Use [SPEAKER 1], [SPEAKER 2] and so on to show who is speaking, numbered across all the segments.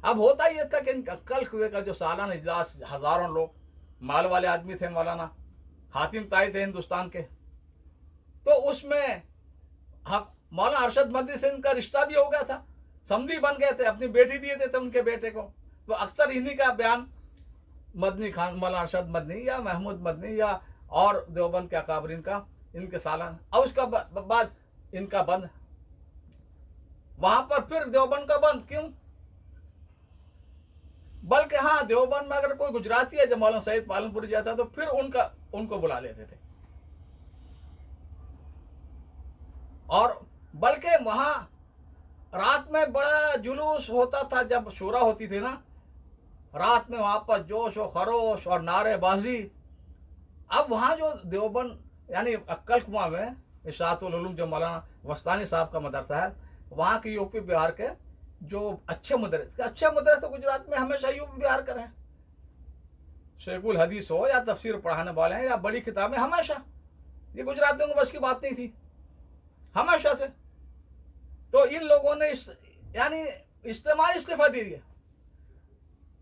[SPEAKER 1] اب ہوتا یہ تھا کہ کل کوئے کا جو سالانہ اجلاس، ہزاروں لوگ، مال والے آدمی تھے، مولانا حاتم طائی تھے ہندوستان کے، تو اس میں مولانا ارشد مدنی سے ان کا رشتہ بھی ہو گیا تھا، سمدھی بن گئے تھے، اپنی بیٹی دیے تھے ان کے بیٹے کو. تو اکثر انہی کا بیان مدنی خان، مولانا ارشد مدنی یا محمود مدنی یا اور دیوبند کے اکابرین کا، ان کے سالانہ. اور اس کا بعد ان کا بند، وہاں پر پھر دیوبند کا بند کیوں؟ بلکہ ہاں دیوبند میں اگر کوئی گجراتی ہے جب مولانا سعید پالنپوری جیسا تو پھر ان کو بلا لیتے تھے. اور بلکہ وہاں رات میں بڑا جلوس ہوتا تھا، جب شورا ہوتی تھی نا رات میں، وہاں پر جوش و خروش اور نعرے بازی. اب وہاں جو دیوبند یعنی عقل کنواں میں اشاعت العلوم جو مولانا وستانی صاحب کا مدرسہ ہے، وہاں کے یو پی بہار کے جو اچھے مدرس تو گجرات میں ہمیشہ یو پی بہار کرے ہیں. شیخ الحدیث ہو یا تفسیر پڑھانے والے ہیں یا بڑی کتابیں، ہمیشہ یہ گجراتیوں کو بس کی بات نہیں تھی ہمیشہ سے. تو ان لوگوں نے یعنی اجتماعی استعفیٰ دے دیا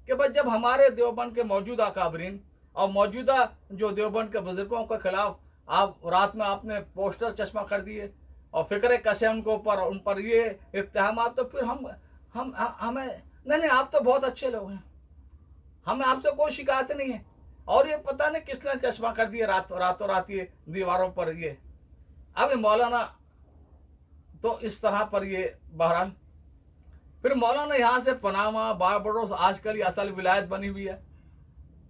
[SPEAKER 1] کہ بھائی جب ہمارے دیوبند کے موجودہ اکابرین اور موجودہ جو دیوبند کے بزرگوں کے خلاف آپ رات میں آپ نے پوسٹر چشمہ کر دیے اور فکرے کسے ان کو ان پر یہ اتہامات، تو پھر ہمیں نہیں آپ تو بہت اچھے لوگ ہیں، ہمیں آپ سے کوئی شکایت نہیں ہے. اور یہ پتہ نہیں کس نے چشمہ کر دیے راتوں رات یہ دیواروں پر. یہ اب مولانا تو اس طرح پر یہ بہرحال پھر مولانا یہاں سے پاناما، بارباڈوس، آج کل یہ اصل ولایت بنی ہوئی ہے.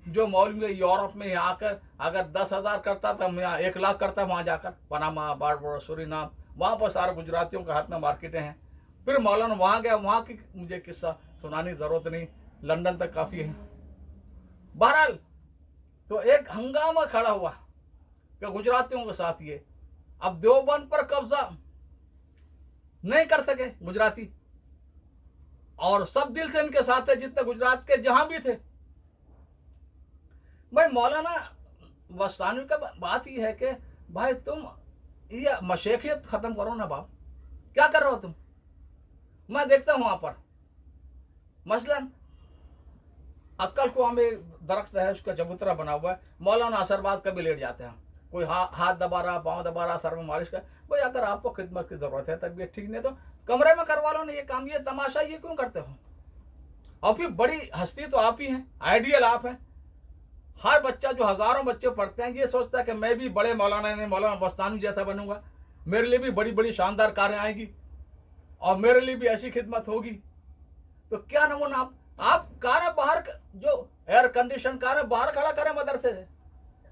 [SPEAKER 1] جو مولوی یورپ میں یہاں کر اگر 10,000 کرتا تھا، یہاں 1,00,000 کرتا وہاں جا کر، پاناما، بارباڈوس، سورینام، وہاں پر سارے گجراتیوں کے ہاتھ میں مارکیٹیں ہیں. پھر مولانا وہاں گیا، وہاں کی مجھے قصہ سنانے کی ضرورت نہیں، لندن تک کافی ہے. بہرحال تو ایک ہنگامہ کھڑا ہوا کہ گجراتیوں کے ساتھ یہ اب دیوبند پر قبضہ نہیں کر سکے گجراتی، اور سب دل سے ان کے ساتھ ہے جتنے گجرات کے جہاں بھی تھے. بھائی مولانا وستانی کا بات یہ ہے کہ بھائی تم یہ مشیخیت ختم کرو نا باپ، کیا کر رہے ہو تم؟ میں دیکھتا ہوں وہاں پر مثلا عقل کو ہمیں درخت ہے، اس کا چبوترا بنا ہوا ہے، مولانا اثر بعد کبھی لیٹ جاتے ہیں، کوئی ہاتھ دبا رہا، پاؤں دبا رہا، سر میں مالش کر. بھائی اگر آپ کو خدمت کی ضرورت ہے، طبیعت ٹھیک نہیں تو کمرے میں کروا لو نا یہ کام. یہ تماشا یہ کیوں کرتے ہو؟ اور پھر بڑی ہستی تو آپ ہی ہیں، آئیڈیل آپ ہیں. ہر بچہ جو ہزاروں بچے پڑھتے ہیں یہ سوچتا ہے کہ میں بھی بڑے مولانا وستانی جیسا بنوں گا، میرے لیے بھی بڑی بڑی شاندار کاریں آئیں گی اور میرے لیے بھی ایسی خدمت ہوگی. تو کیا نمونہ آپ کاریں باہر، جو ایئر کنڈیشن کاریں باہر کھڑا کریں مدرسے سے،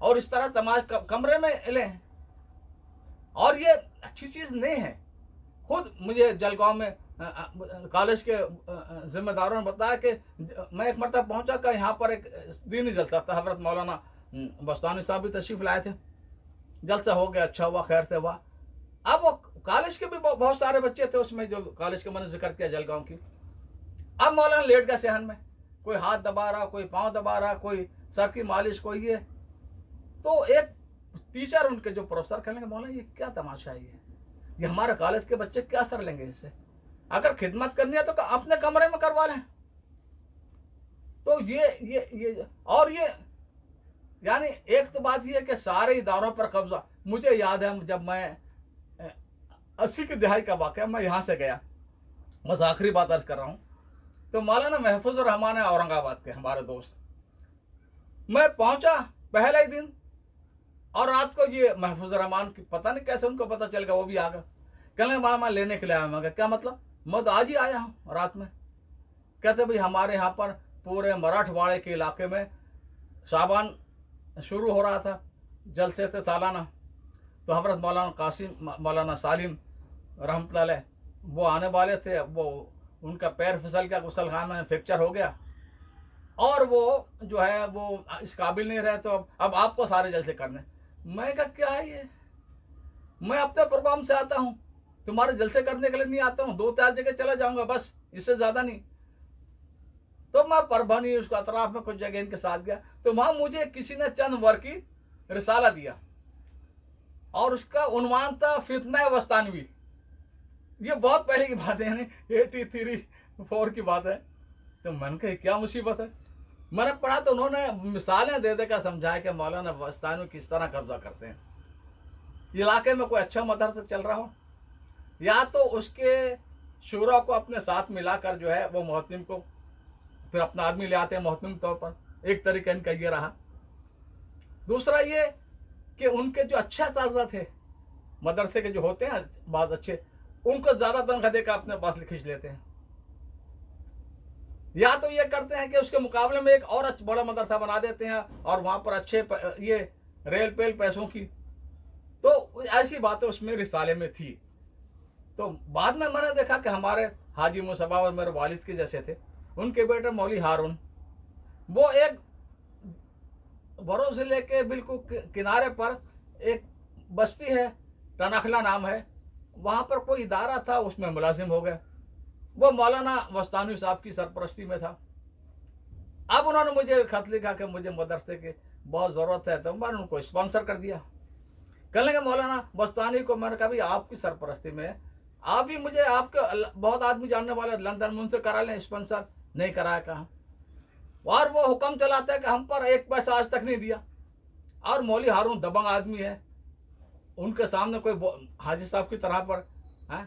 [SPEAKER 1] اور اس طرح تماشا کمرے میں لیں. اور یہ اچھی چیز نہیں ہے. خود مجھے جلگاؤں میں کالج کے ذمہ داروں نے بتایا کہ میں ایک مرتبہ پہنچا کہ یہاں پر ایک دینی جلسہ تھا، حضرت مولانا وستانی صاحب بھی تشریف لائے تھے. جلسہ ہو گیا، اچھا ہوا، خیر سے ہوا. اب وہ کالج کے بھی بہت سارے بچے تھے اس میں، جو کالج کے میں نے ذکر کیا جلگاؤں کی. اب مولانا لیٹ گئے صحن میں، کوئی ہاتھ دبا رہا، کوئی پاؤں دبا رہا، کوئی سر کی مالش، کوئی یہ. تو ایک ٹیچر ان کے جو پروفیسر کہنے لگے مولانا یہ کیا تماشا ہے، یہ ہمارے کالج کے بچے کیا اثر لیں گے اس سے؟ اگر خدمت کرنی ہے تو اپنے کمرے میں کروا لیں. تو یہ اور یہ یعنی ایک تو بات یہ ہے کہ سارے اداروں پر قبضہ. مجھے یاد ہے جب میں 80 کی دہائی کا واقعہ، میں یہاں سے گیا، بس آخری بات عرض کر رہا ہوں. تو مولانا محفوظ الرحمان ہے اورنگ آباد کے ہمارے دوست. میں پہنچا پہلا ہی دن، اور رات کو یہ محفوظ الرحمان کی پتہ نہیں کیسے ان کو پتہ چل گیا، وہ بھی آ گیا. کہنے لگے میں لینے کے لیے آیا. میں کیا مطلب؟ میں تو آج ہی آیا ہوں رات میں. کہتے بھائی ہمارے یہاں پر پورے مراٹھواڑے کے علاقے میں شعبان شروع ہو رہا تھا، جلسے تھے سالانہ. تو حضرت مولانا قاسم، مولانا سالم رحمۃ اللہ علیہ وہ آنے والے تھے. وہ ان کا پیر پھسل گیا، غسل خانہ میں فریکچر ہو گیا، اور وہ جو ہے وہ اس قابل نہیں رہے. تو اب آپ کو سارے جلسے کرنے. میں کہا کیا ہے یہ؟ میں اپنے پروگرام سے آتا ہوں، تمہارے جلسے کرنے کے لیے نہیں آتا ہوں. 2-4 جگہ چلا جاؤں گا بس، اس سے زیادہ نہیں. تو میں پربھنی اس کو اطراف میں کچھ جگہ ان کے ساتھ گیا. تو وہاں مجھے کسی نے چند ورقی رسالہ دیا، اور اس کا عنوان تھا فتنہ وستانوی. یہ بہت پہلے کی بات ہے، یعنی 83-84 کی بات ہے. تو من کے کیا مصیبت ہے. میں نے پڑھا تو انہوں نے مثالیں دے دے کر سمجھایا کہ مولانا وسطانی کس طرح قبضہ کرتے ہیں. علاقے میں کوئی اچھا مدرسہ چل رہا ہو یا تو اس کے شورا کو اپنے ساتھ ملا کر جو ہے وہ محتم کو پھر اپنا آدمی لے آتے ہیں محتم طور پر. ایک طریقہ ان کا یہ رہا. دوسرا یہ کہ ان کے جو اچھا اساتذہ تھے مدرسے کے جو ہوتے ہیں بعض اچھے, ان کو زیادہ تنخواہ دے کر اپنے پاس کھینچ لیتے ہیں. یا تو یہ کرتے ہیں کہ اس کے مقابلے میں ایک اور بڑا مدرسہ بنا دیتے ہیں اور وہاں پر اچھے یہ ریل پیل پیسوں کی. تو ایسی باتیں اس میں رسالے میں تھی. تو بعد میں نے دیکھا کہ ہمارے حاجی مصباح اور میرے والد کے جیسے تھے, ان کے بیٹے مولوی ہارون, وہ ایک برو ضلع کے بالکل کنارے پر ایک بستی ہے, ٹناخلا نام ہے, وہاں پر کوئی ادارہ تھا, اس میں ملازم ہو گئے. وہ مولانا وسطانی صاحب کی سرپرستی میں تھا. اب انہوں نے مجھے خط لکھا کہ مجھے مدرسے کی بہت ضرورت ہے, تو میں نے ان کو اسپانسر کر دیا. کہنے لگے مولانا وسطانی کو, میں نے کہا بھائی آپ کی سرپرستی میں آپ ہی مجھے, آپ کے بہت آدمی جاننے والے لندن میں, ان سے کرا لیں اسپانسر. نہیں کرایا کہاں, اور وہ حکم چلاتا ہے کہ ہم پر ایک پیسہ آج تک نہیں دیا. اور مولوی ہارون دبنگ آدمی ہے, ان کے سامنے کوئی حاجی صاحب کی طرح پر ہے.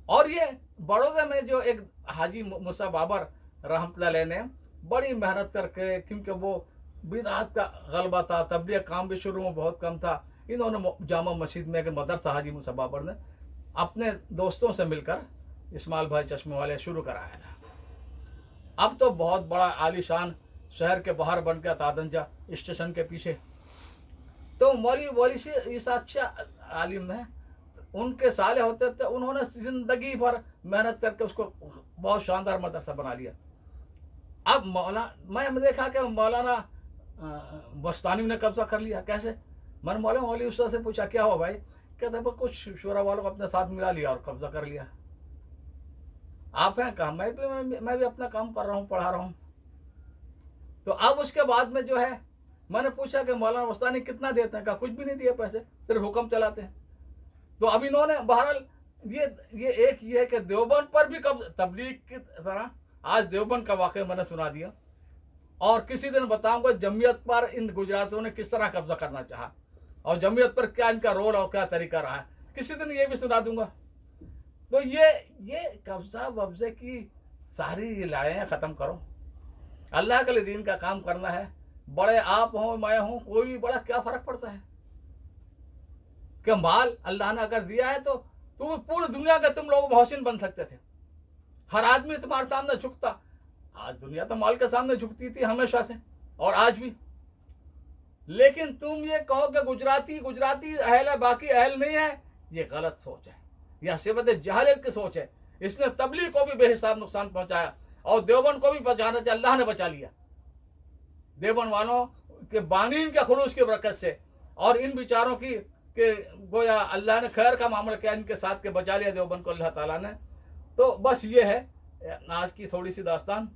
[SPEAKER 1] اور یہ بڑودہ میں جو ایک حاجی موسیٰ بابر رحمۃ اللہ علیہ نے بڑی محنت کر کے, کیونکہ وہ بدعت کا غلبہ تھا, تبلیغ کام بھی شروع میں بہت کم تھا, انہوں نے جامع مسجد میں ایک مدرسہ حاجی موسیٰ بابر نے اپنے دوستوں سے مل کر اسماعیل بھائی چشمے والے شروع کرایا تھا. اب تو بہت بڑا عالی شان شہر کے باہر بن گیا, تادنجا اسٹیشن کے پیچھے. تو مولوی سے اس اچھا عالم ہے, ان کے سالے ہوتے تھے, انہوں نے زندگی بھر محنت کر کے اس کو بہت شاندار مدرسہ بنا لیا. اب میں دیکھا کہ مولانا وسطانی نے قبضہ کر لیا. کیسے؟ میں نے مولانا مولوی استاد سے پوچھا کیا ہوا بھائی؟ کہتے ہیں کچھ شورا والوں کو اپنے ساتھ ملا لیا اور قبضہ کر لیا. آپ ہیں کہا, میں بھی اپنا کام کر رہا ہوں, پڑھا رہا ہوں. تو اب اس کے بعد میں جو ہے میں نے پوچھا کہ مولانا وسطانی کتنا دیتے ہیں؟ کہا کچھ بھی نہیں دیا پیسے, صرف حکم چلاتے ہیں. تو اب انہوں نے بہرحال یہ ایک یہ ہے کہ دیوبند پر بھی تبلیغ کی طرح آج دیوبند کا واقعہ میں نے سنا دیا. اور کسی دن بتاؤں گا جمعیت پر ان گجراتیوں نے کس طرح قبضہ کرنا چاہا, اور جمعیت پر کیا ان کا رول اور کیا طریقہ رہا ہے, کسی دن یہ بھی سنا دوں گا. تو یہ قبضہ وبضے کی ساری لڑائیاں ختم کرو. اللہ کے لیے دین کا کام کرنا ہے. بڑے آپ ہوں میں ہوں, کوئی بھی بڑا, کیا فرق پڑتا ہے کہ مال اللہ نے اگر دیا ہے تو پوری دنیا کے تم لوگ محسن بن سکتے تھے. ہر آدمی تمہارے سامنے جھکتا. آج دنیا تو مال کے سامنے جھکتی تھی ہمیشہ سے, اور آج بھی. لیکن تم یہ کہو کہ گجراتی اہل ہے, باقی اہل نہیں ہے, یہ غلط سوچ ہے. یہ صفت جہالت کی سوچ ہے. اس نے تبلیغ کو بھی بے حساب نقصان پہنچایا, اور دیوبند کو بھی بچانا چاہے, اللہ نے بچا لیا. دیوبند والوں کے بانین کے خلوص کی برکت سے, اور ان بیچاروں کی کہ گویا اللہ نے خیر کا معاملہ کیا ان کے ساتھ کے بچا لیا دیوبند کو اللہ تعالیٰ نے. تو بس یہ ہے آج کی تھوڑی سی داستان.